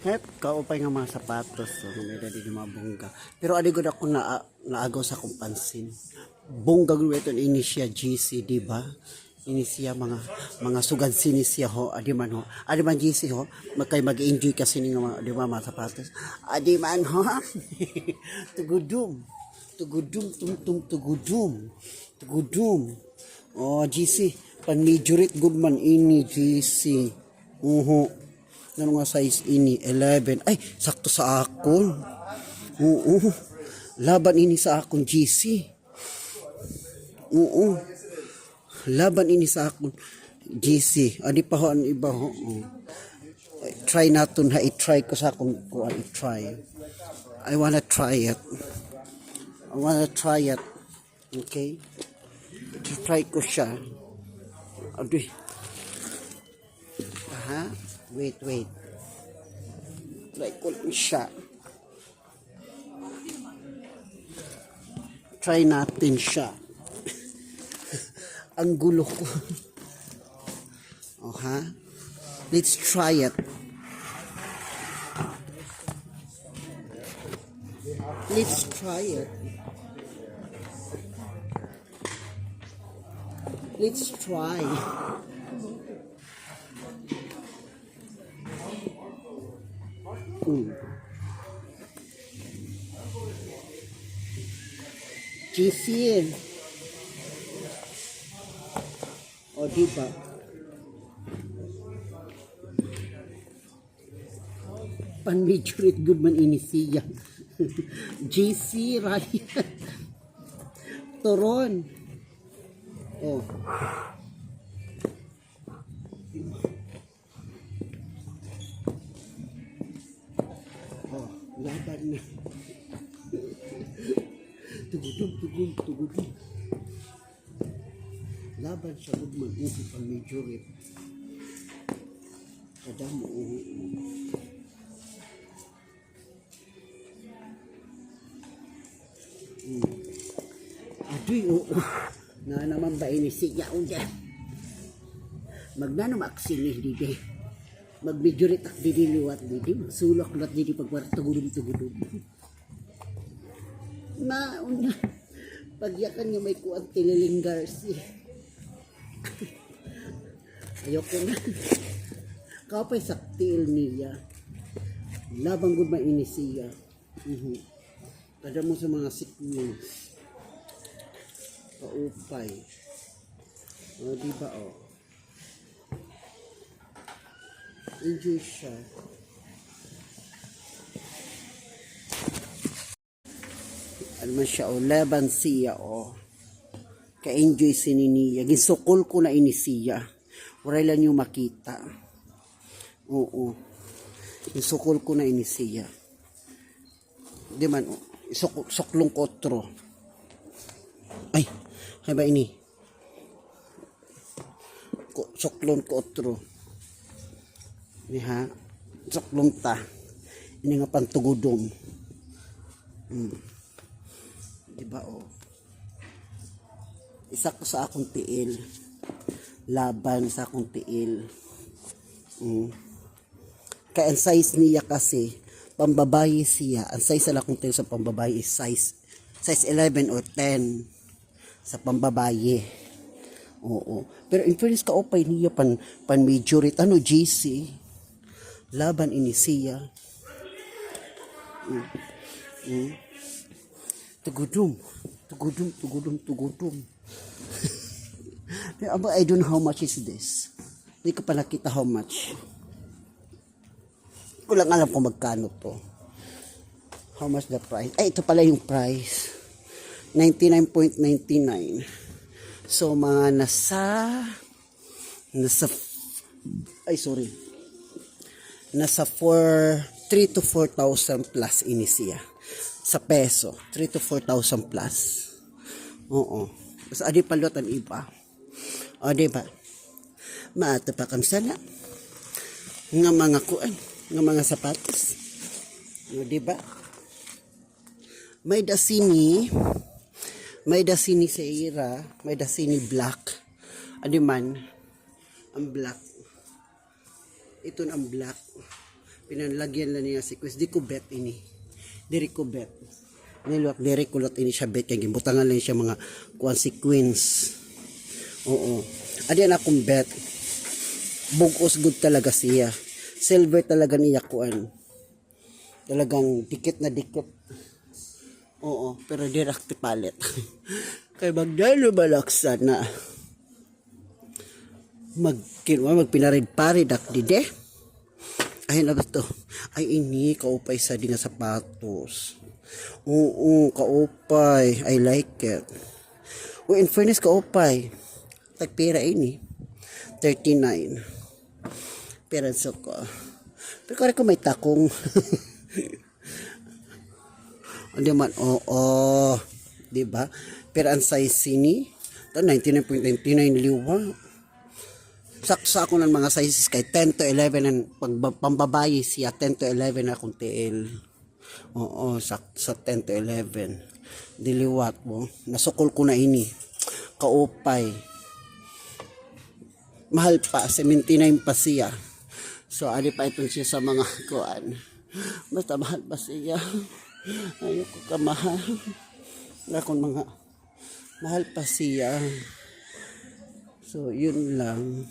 Hep, kaupay nga mga sapatos. So, may dali ng mga bongga. Pero aligod ako naagaw sa akong pansin. Bongga gawin ini siya GC, di ba? Ini siya mga sugad sinisya ho. Adi man ho. Adi man GC ho. Mag-enjoy kasi ng mga, di ba, mga sapatos. Adi man ho. Tugudum. Tugudum, tum tugudum. Tugudum. Oh, GC. Pan-majorit good man ini GC. Ano nga size ini? 11. Ay, sakto sa akon. Oo. Laban ini sa akon GC. Oo. Laban ini sa akon GC. Adi pa ho ang iba ho. Try natin ha. I-try ko sa akon. I-try. I wanna try it. I wanna try it. Okay? I-try ko siya. Adi. Aha. Wait. Try ko lang siya. Try natin siya. Ang gulo ko. Oh, ha? Let's try it. Let's try it. Let's try. Chisin. O, diba? Pan-majorit good man ini siya. GC, Ryan. Toron. Oh. Laban na. Tugudum. Laban sa gudman upi pang majorit. Kada mo Aduy, oo. Na naman ba ini siya dyan? Magnanong aksinih didi. Mag-majorit ak didi liwat didi. Magsulok lat didi pagwartugudum. Una. Pagyakan niya may kuwag tililing Garci. Ayoko na. Kapay saktil niya. Labang gud mainisiya. Kada mo sa mga sickness. Paupay. O, diba o. Enjoy siya. Ano man siya o. Laban siya o. Ka-enjoy sininiya. Gisukol ko na inisiya. Waray lang yung makita. Oo. Gisukol ko na inisiya. Di man o. Suklong kotro. Ay. Hay ba ini? Suklong kotro. Ini ha. Suklong ta. Ini nga pantugudom. Diba o? Isa ko sa akong tiil. Laban sa akong tiil. Kaya ang size niya kasi, pambabayi siya. Ang size na akong tiil sa pambabayi is size 11 or 10 sa pambabayi. Oo. Pero in fairness kaupay niya pan-majorit. Ano, GC? Laban ini siya. Tugudum. I don't know how much is this. Hindi ko pa nakita how much. Kulang alam kung magkano to. How much the price? Ay, ito pala yung price. 99.99. So, mga nasa 3 to 4,000 plus ini siya. Sa peso. 3 to 4,000 plus. Oo. Basta adi palot ang iba. O, diba? Maato pa kam sana. Nga mga kuan. Nga mga sapatos. O, diba? May dasini sa ira. May dasini black. Adi man. Ang black. Ito ang black. Pinalagyan lang niya sequence. Di ko bet ini. Diri ko bet. Niluwak diri kulot ini siya bet. Kaya gibutangan lang siya mga kuan sequence. Oo. Adi na akong bet. Bugos good talaga siya. Silver talaga niya kuan. Talagang dikit na dikit. Oo. Pero direct palit. Kaya magdalo balaksan na. Magpinarid-parid ak dide. Ay na ba to? Ay ini kaupay sa di nga sapatos. Oo, kaupay. I like it. Oh, in fairness kaupay. Tagpira ini. 39. Pero so ko. Pero kare ko may takong. Hindi man, oo. Diba? Pero ang size sini, 99.99 liwa. Saksa ako ng mga sizes kay 10 to 11 ang pambabayi siya 10 to 11 akong TL. Oo, sa 10 to 11. Diliwat mo. Nasukol ko na ini. Kaupay. Mahal pa, 79 pa siya. So, ali pa itong siya sa mga kuan. Basta mahal pa siya. Ayoko ka mahal. Nakon mga mahal pa siya. So, yun lang.